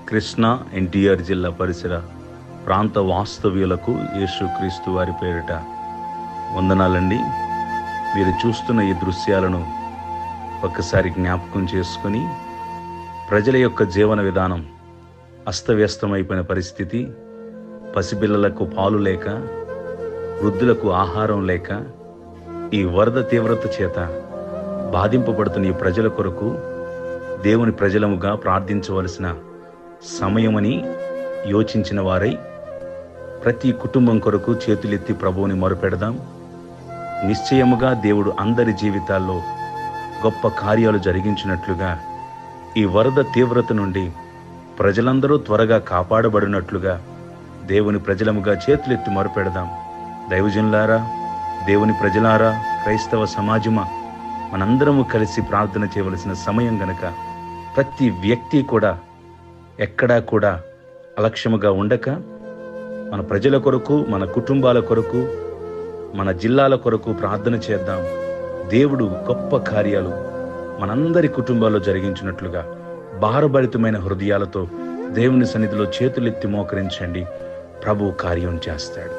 కృష్ణా ఎన్టీఆర్ జిల్లా పరిసర ప్రాంత వాస్తవ్యులకు యేసుక్రీస్తు వారి పేరిట వందనాలండి. మీరు చూస్తున్న ఈ దృశ్యాలను ఒక్కసారి జ్ఞాపకం చేసుకొని, ప్రజల యొక్క జీవన విధానం అస్తవ్యస్తమైపోయిన పరిస్థితి, పసిపిల్లలకు పాలు లేక, వృద్ధులకు ఆహారం లేక, ఈ వరద తీవ్రత చేత బాధింపబడుతున్న ఈ ప్రజల కొరకు దేవుని ప్రజలముగా ప్రార్థించవలసిన సమయమని యోచించిన వారై ప్రతి కుటుంబం కొరకు చేతులెత్తి ప్రభువుని మొరపెడదాం. నిశ్చయముగా దేవుడు అందరి జీవితాల్లో గొప్ప కార్యాలు జరిగించినట్లుగా, ఈ వరద తీవ్రత నుండి ప్రజలందరూ త్వరగా కాపాడబడినట్లుగా దేవుని ప్రజలముగా చేతులెత్తి మొరపెడదాం. దైవజనులారా, దేవుని ప్రజలారా, క్రైస్తవ సమాజమా, మనందరము కలిసి ప్రార్థన చేయవలసిన సమయం గనక ప్రతి వ్యక్తి కూడా ఎక్కడా కూడా అలక్ష్యముగా ఉండక, మన ప్రజల కొరకు, మన కుటుంబాల కొరకు, మన జిల్లాల కొరకు ప్రార్థన చేద్దాం. దేవుడు గొప్ప కార్యాలు మనందరి కుటుంబాల్లో జరిగించినట్లుగా భారభరితమైన హృదయాలతో దేవుని సన్నిధిలో చేతులెత్తి మోకరించండి. ప్రభు కార్యం చేస్తాడు.